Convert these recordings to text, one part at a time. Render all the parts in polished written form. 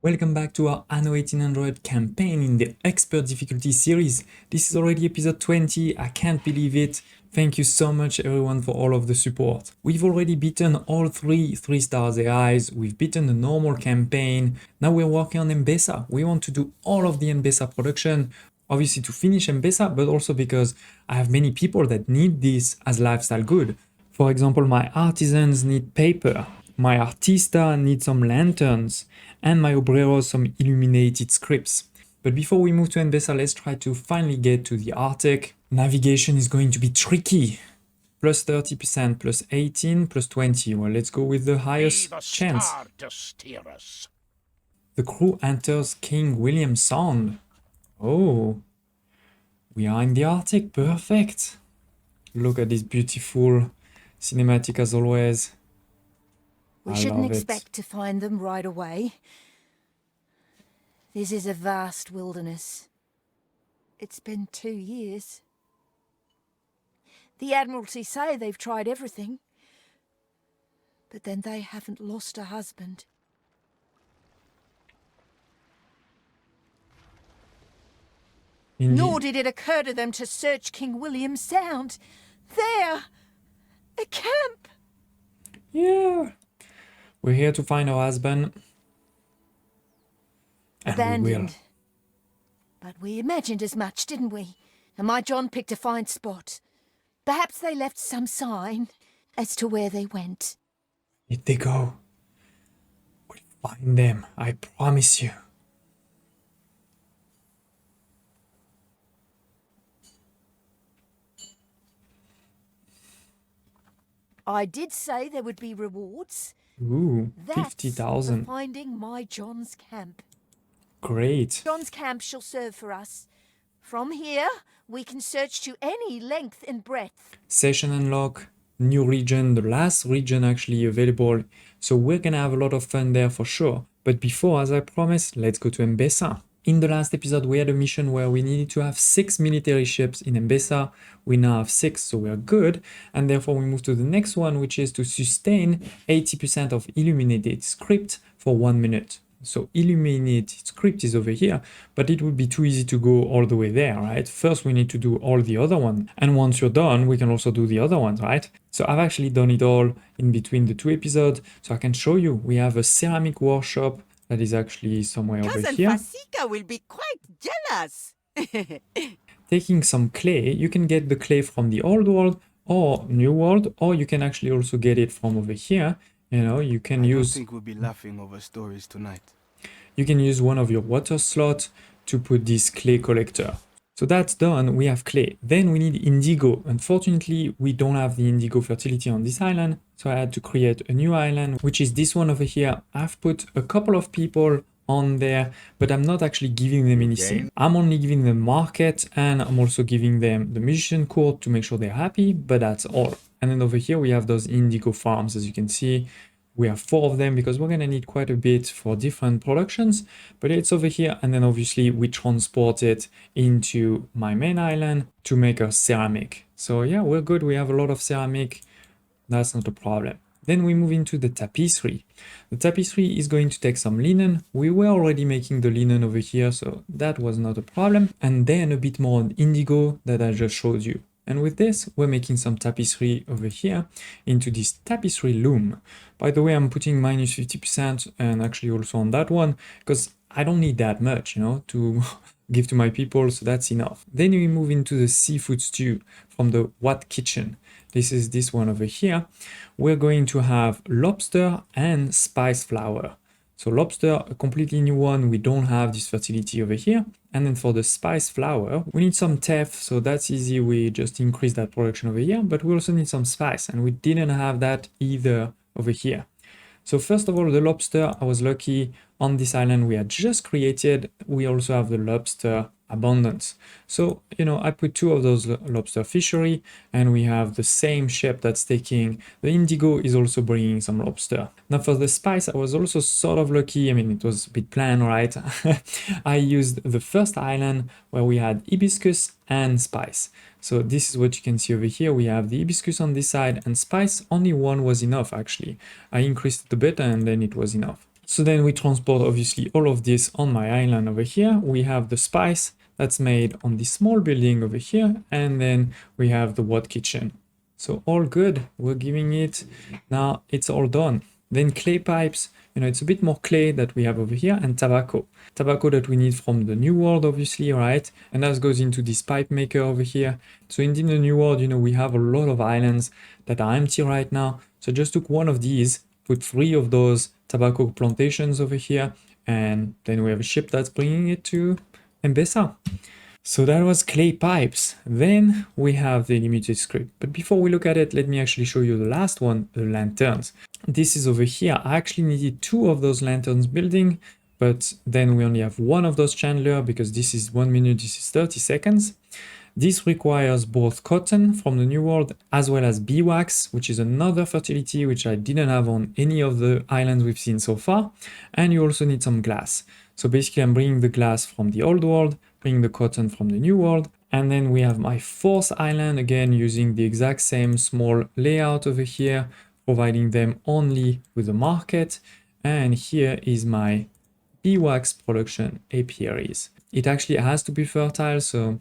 Welcome back to our Anno 1800 campaign in the Expert Difficulty series. This is already episode 20, I can't believe it. Thank you so much everyone for all of the support. We've already beaten all three 3-star AIs, we've beaten the normal campaign, now we're working on Enbesa. We want to do all of the Enbesa production, obviously to finish Enbesa, but also because I have many people that need this as lifestyle good. For example, my artisans need paper, my artista needs some lanterns, and my obreros some illuminated scripts. But before we move to Enbesa, let's try to finally get to the Arctic. Navigation is going to be tricky. Plus 30%, plus 18, plus 20. Well, let's go with the highest chance. The crew enters King William Sound. Oh, we are in the Arctic, perfect. Look at this beautiful cinematic as always. We shouldn't expect to find them right away. This is a vast wilderness. It's been 2 years. The Admiralty say they've tried everything, but then they haven't lost a husband. Indeed. Nor did it occur to them to search King William Sound. There! A camp! Yeah. We're here to find our husband. And Abandoned. But we imagined as much, didn't we? And my John picked a fine spot. Perhaps they left some sign as to where they went. If they go, we'll find them, I promise you. I did say there would be rewards. Ooh, That's 50,000. for finding my John's camp. Great. John's camp shall serve for us. From here, we can search to any length and breadth. Session unlock, new region, the last region actually available. So we're gonna have a lot of fun there for sure. But before, as I promised, let's go to Enbesa. In the last episode, we had a mission where we needed to have 6 military ships in Enbesa. We now have 6, so we're good. And therefore, we move to the next one, which is to sustain 80% of illuminated script for 1 minute. So illuminated script is over here, but it would be too easy to go all the way there, right? First, we need to do all the other one. And once you're done, we can also do the other ones, right? So I've actually done it all in between the 2 episodes. So I can show you, we have a ceramic workshop that is actually somewhere over Cousin here. Fasika will be quite jealous. Taking some clay, you can get the clay from the old world or new world, or you can actually also get it from over here. You know, you can I use... don't think we'll be laughing over stories tonight. You can use one of your water slots to put this clay collector. So that's done, we have clay. Then we need indigo. Unfortunately, we don't have the indigo fertility on this island, so I had to create a new island, which is this one over here. I've put a couple of people on there, but I'm not actually giving them anything. I'm only giving them market, and I'm also giving them the musician court to make sure they're happy, but that's all. And then over here we have those indigo farms, as you can see. We have 4 of them because we're gonna need quite a bit for different productions, but it's over here. And then obviously we transport it into my main island to make a ceramic. So yeah, we're good. We have a lot of ceramic. That's not a problem. Then we move into the tapestry. The tapestry is going to take some linen. We were already making the linen over here, so that was not a problem. And then a bit more on indigo that I just showed you. And with this, we're making some tapestry over here into this tapestry loom. By the way, I'm putting minus 50% and actually also on that one, because I don't need that much, you know, to give to my people, so that's enough. Then we move into the seafood stew from the What Kitchen. This is this one over here. We're going to have lobster and spice flour. So lobster, a completely new one. We don't have this fertility over here. And then for the spice flour, we need some teff. So that's easy. We just increase that production over here, but we also need some spice, and we didn't have that either over here. So first of all, the lobster, I was lucky on this island we had just created. We also have the lobster abundance. So, you know, I put 2 of those lobster fishery, and we have the same ship that's taking the indigo is also bringing some lobster. Now for the spice, I was also sort of lucky. I mean, it was a bit planned, right? I used the first island where we had hibiscus and spice. So this is what you can see over here. We have the hibiscus on this side, and spice, only one was enough actually. I increased it a bit and then it was enough. So then we transport obviously all of this on my island over here. We have the spice that's made on this small building over here, and then we have the wot kitchen. So all good, we're giving it, now it's all done. Then clay pipes, it's a bit more clay that we have over here, and tobacco. Tobacco that we need from the new world, obviously, right? And that goes into this pipe maker over here. So indeed, in the new world, we have a lot of islands that are empty right now. So just took one of these, put 3 of those tobacco plantations over here, and then we have a ship that's bringing it to Enbesa. So that was clay pipes. Then we have the limited script. But before we look at it, let me actually show you the last one, the lanterns. This is over here. I actually needed 2 of those lanterns building, but then we only have 1 of those chandelier because this is 1 minute, this is 30 seconds. This requires both cotton from the New World as well as beeswax, which is another fertility which I didn't have on any of the islands we've seen so far. And you also need some glass. So basically I'm bringing the glass from the Old World, bringing the cotton from the New World. And then we have my 4th island, again using the exact same small layout over here, providing them only with a market. And here is my beeswax production apiaries. It actually has to be fertile, so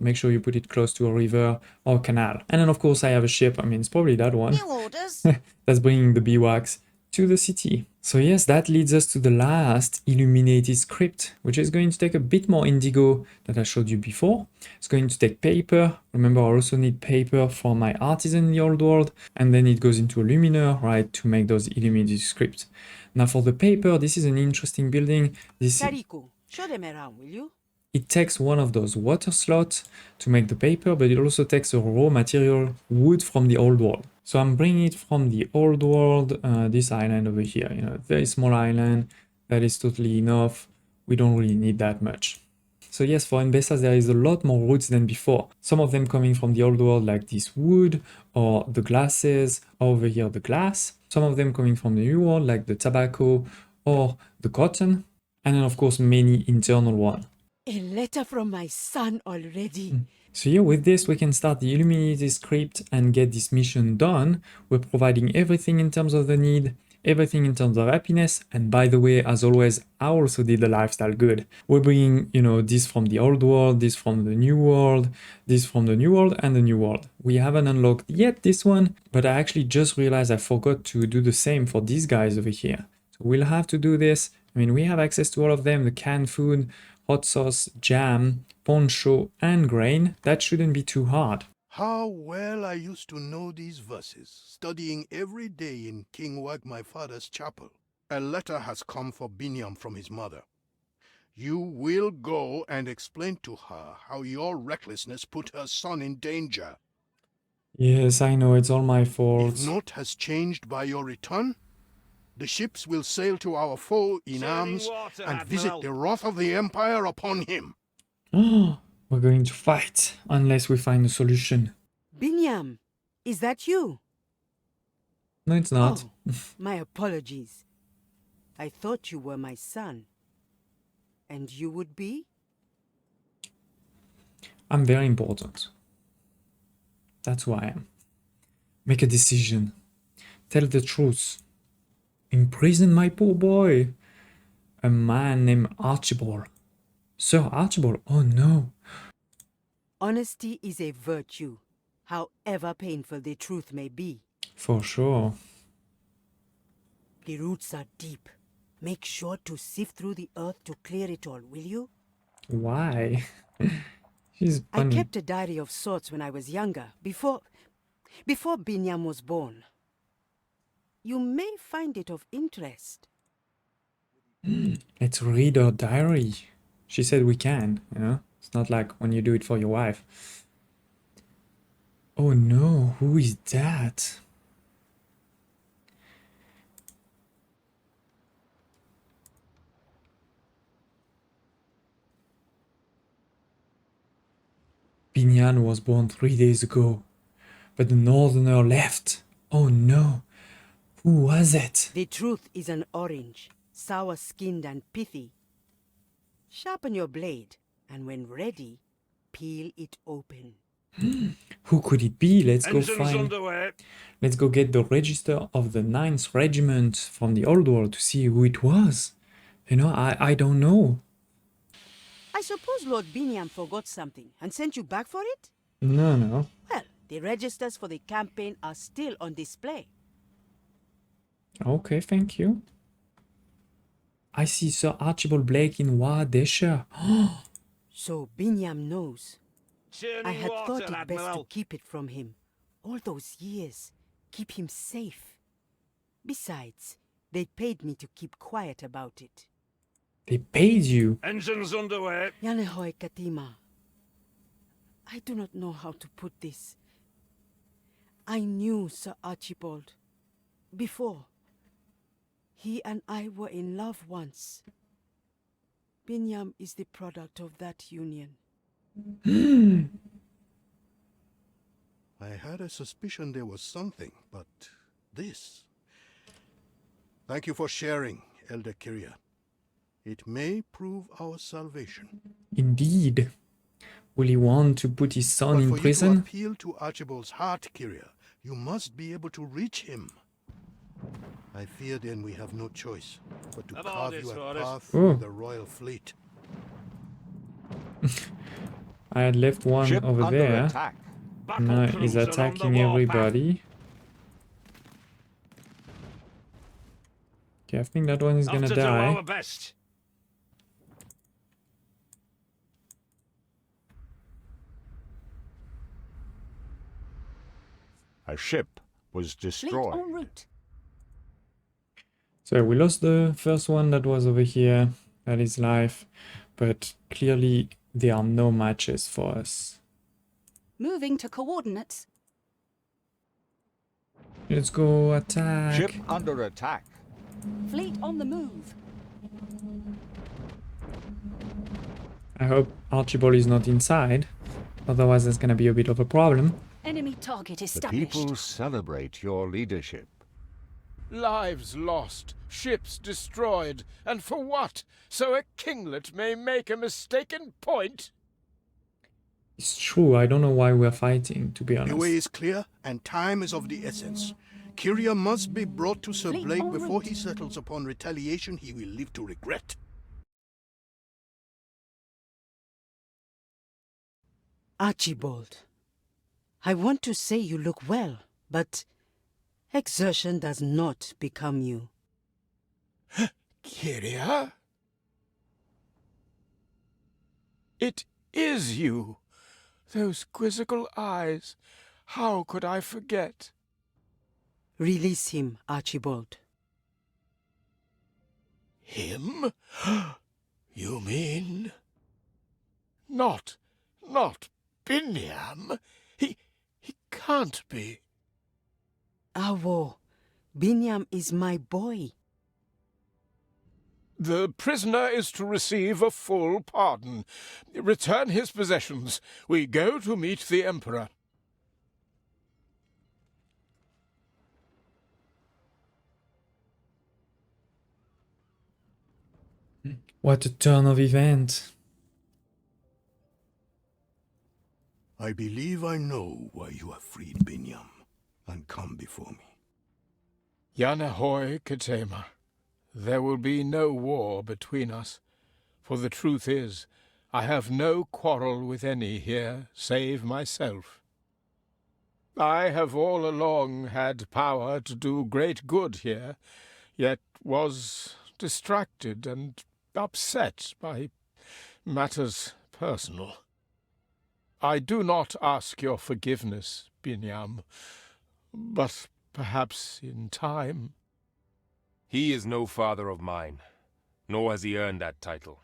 make sure you put it close to a river or canal. And then of course I have a ship, it's probably that one. New orders. That's bringing the beeswax to the city. So yes, that leads us to the last illuminated script, which is going to take a bit more indigo that I showed you before. It's going to take paper. Remember, I also need paper for my artisan in the Old World, and then it goes into a luminer, right, to make those illuminated scripts. Now for the paper, this is an interesting building. Tariku, show them around, will you? It takes one of those water slots to make the paper, but it also takes a raw material, wood from the Old World. So I'm bringing it from the Old World, this island over here, very small island, that is totally enough. We don't really need that much. So yes, for Enbesa there is a lot more woods than before. Some of them coming from the Old World like this wood, or the glasses, over here the glass. Some of them coming from the New World like the tobacco or the cotton. And then of course many internal ones. A letter from my son already. So here with this we can start the illuminated script and get this mission done. We're providing everything in terms of the need, everything in terms of happiness, and by the way, as always, I also did the lifestyle good. We're bringing, this from the Old World, this from the New World, this from the New World, and the New World. We haven't unlocked yet this one, but I actually just realized I forgot to do the same for these guys over here. So we'll have to do this. We have access to all of them, the canned food, hot sauce, jam, poncho, and grain. That shouldn't be too hard. How well I used to know these verses, studying every day in King Wag my father's chapel. A letter has come for Binyam from his mother. You will go and explain to her how your recklessness put her son in danger. Yes, I know, it's all my fault. If naught has changed by your return, the ships will sail to our foe in arms and visit the wrath of the Empire upon him. We're going to fight unless we find a solution. Binyam, is that you? No, it's not. Oh, my apologies. I thought you were my son. And you would be? I'm very important. That's who I am. Make a decision. Tell the truth. Imprison my poor boy. A man named Archibald. Sir Archibald, oh no. Honesty is a virtue, however painful the truth may be. For sure. The roots are deep. Make sure to sift through the earth to clear it all, will you? Why? She's I funny. kept a diary of sorts when I was younger, before Binyam was born. You may find it of interest. Let's read her diary. She said we can, It's not like when you do it for your wife. Oh no, who is that? Binyan was born 3 days ago, but the northerner left. Oh no, who was it? The truth is an orange, sour-skinned and pithy. Sharpen your blade, and when ready, peel it open. Who could it be? Let's go Engines find. underway. Let's go get the register of the 9th Regiment from the Old World to see who it was. You know, I don't know. I suppose Lord Biniam forgot something and sent you back for it? No. Well, the registers for the campaign are still on display. Okay, thank you. I see Sir Archibald Blake in Wadesha. So Biniam knows. I Churning had water, thought it best to Admiral. keep it from him. All those years. Keep him safe. Besides, they paid me to keep quiet about it. They paid you. Engines underway. Yanehoy Katima. I do not know how to put this. I knew Sir Archibald. Before. He and I were in love once. Binyam is the product of that union. I had a suspicion there was something, but this... Thank you for sharing, Elder Kyria. It may prove our salvation. Indeed. Will he want to put his son But in for you to prison? appeal to Archibald's heart, Kyria, you must be able to reach him. I fear then we have no choice but to About carve this, you a Horus. path Oh. through the royal fleet. I had left one Ship over under there. attack. Battle Now he's cruiser on the attacking warpath. everybody. Okay, I think that one is Have gonna to do die. our best. A ship was Fleet destroyed. en route. So we lost the first one that was over here. That is life. But clearly there are no matches for us. Moving to coordinates. Let's go attack. Ship under attack. Fleet on the move. I hope Archibald is not inside. Otherwise there's gonna be a bit of a problem. Enemy target The established. people celebrate your leadership. Lives lost, ships destroyed, and for what? So a kinglet may make a mistaken point? It's true, I don't know why we're fighting, to be The way honest. is clear, and time is of the essence. Kyria must be brought to Sir Fleet Blake en before route. he settles upon retaliation he will live to regret. Archibald, I want to say you look well, but exertion does not become you. Kyria? It is you. Those quizzical eyes. How could I forget? Release him, Archibald. Him? You mean? Not Biniam? He can't be. Awo, Binyam is my boy. The prisoner is to receive a full pardon. Return his possessions. We go to meet the Emperor. What a turn of event. I believe I know why you have freed Binyam and come before me. Yanahoy Katema, there will be no war between us, for the truth is, I have no quarrel with any here save myself. I have all along had power to do great good here, yet was distracted and upset by matters personal. I do not ask your forgiveness, Binyam, but perhaps in time. He is no father of mine, nor has he earned that title.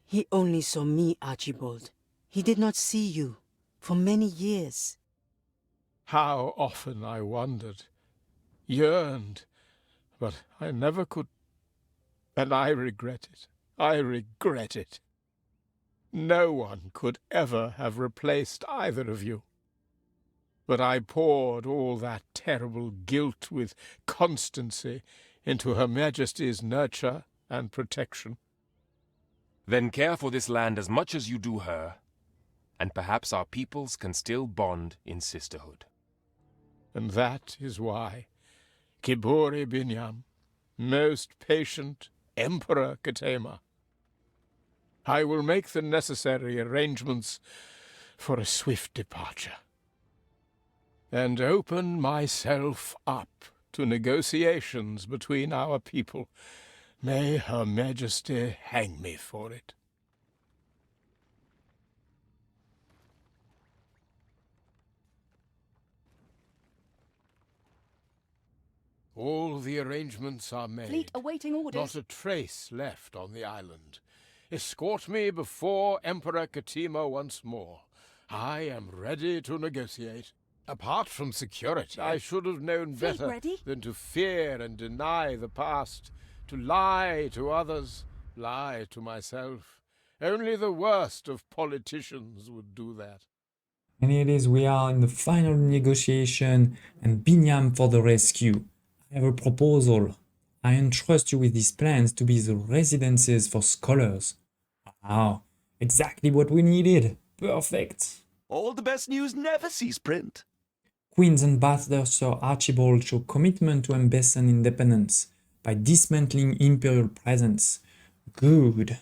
He only saw me, Archibald. He did not see you for many years. How often I wondered, yearned, but I never could. And I regret it. I regret it. No one could ever have replaced either of you. But I poured all that terrible guilt with constancy into Her Majesty's nurture and protection. Then care for this land as much as you do her, and perhaps our peoples can still bond in sisterhood. And that is why, Kiburi Binyam, most patient Emperor Katema, I will make the necessary arrangements for a swift departure, and open myself up to negotiations between our people. May Her Majesty hang me for it. All the arrangements are made. Fleet awaiting orders. Not a trace left on the island. Escort me before Emperor Katema once more. I am ready to negotiate. Apart from security, I should have known Fleet better ready? than to fear and deny the past, to lie to others, lie to myself. Only the worst of politicians would do that. And here it is, we are in the final negotiation, and Binyam for the rescue. I have a proposal. I entrust you with these plans to be the residences for scholars. Wow, exactly what we needed. Perfect. All the best news never sees print. Queen's Ambassador Sir Archibald showed commitment to Enbesan independence by dismantling imperial presence. Good.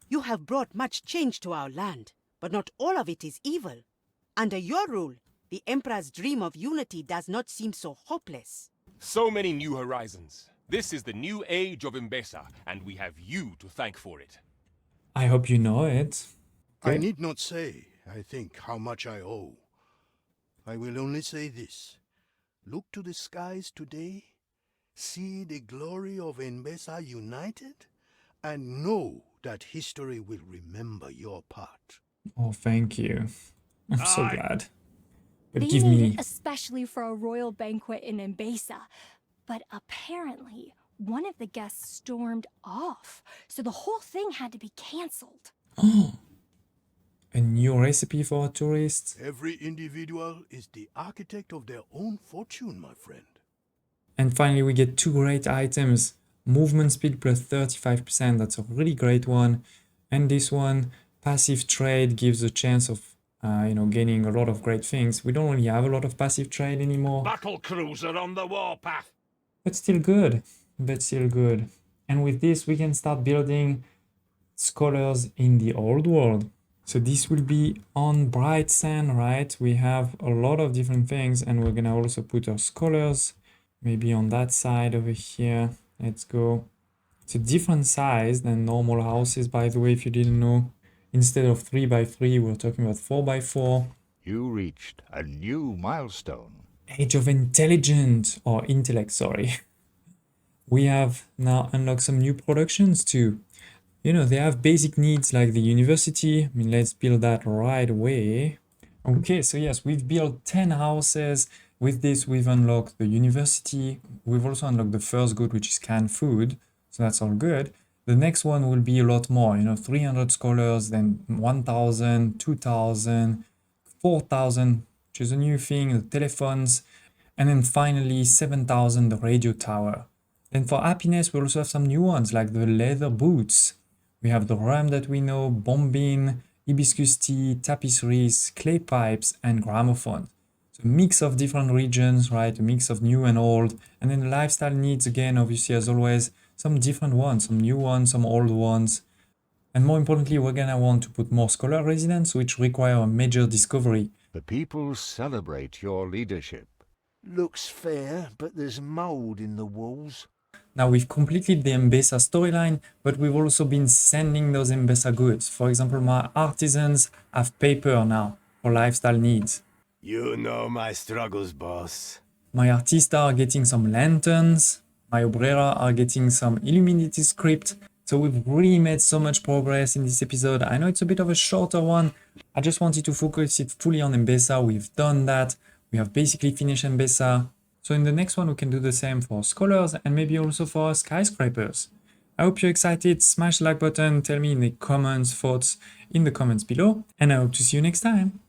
You have brought much change to our land, but not all of it is evil. Under your rule, the Emperor's dream of unity does not seem so hopeless. So many new horizons. This is the new age of Enbesa, and we have you to thank for it. I hope you know it. I need not say, I think, how much I owe. I will only say this. Look to the skies today, see the glory of Enbesa united, and know that history will remember your part. Oh, thank you. I'm so glad. But They give made me... it especially for a royal banquet in Enbesa, but apparently one of the guests stormed off, so the whole thing had to be cancelled. Oh, a new recipe for a tourist. Every individual is the architect of their own fortune, my friend. And finally, we get two great items. Movement speed plus 35%, that's a really great one. And this one, passive trade, gives a chance of gaining a lot of great things. We don't really have a lot of passive trade anymore. Battle cruiser on the warpath. But still good. And with this, we can start building scholars in the old world. So this will be on Bright Sand, right? We have a lot of different things, and we're gonna also put our scholars maybe on that side over here. Let's go. It's a different size than normal houses, by the way, if you didn't know. Instead of 3x3, we're talking about 4x4. You reached a new milestone. Age of Intellect, sorry. We have now unlocked some new productions too. They have basic needs like the university. Let's build that right away. Okay, so yes, we've built 10 houses. With this, we've unlocked the university. We've also unlocked the first good, which is canned food. So that's all good. The next one will be a lot more, 300 scholars, then 1,000, 2,000, 4,000, which is a new thing, the telephones, and then finally 7,000, the radio tower. Then for happiness, we also have some new ones, like the leather boots. We have the rum that we know, bombing, hibiscus tea, tapisseries, clay pipes, and gramophone. So a mix of different regions, right? A mix of new and old. And then the lifestyle needs, again, obviously, as always, some different ones, some new ones, some old ones. And more importantly, we're gonna want to put more scholar residents, which require a major discovery. The people celebrate your leadership. Looks fair, but there's mold in the walls. Now we've completed the Enbesa storyline, but we've also been sending those Enbesa goods. For example, my artisans have paper now for lifestyle needs. You know my struggles, boss. My artista are getting some lanterns. My obrera are getting some illuminated script. So we've really made so much progress in this episode. I know it's a bit of a shorter one. I just wanted to focus it fully on Enbesa. We've done that. We have basically finished Enbesa. So in the next one, we can do the same for scholars and maybe also for skyscrapers. I hope you're excited. Smash the like button. Tell me in the comments, thoughts in the comments below. And I hope to see you next time.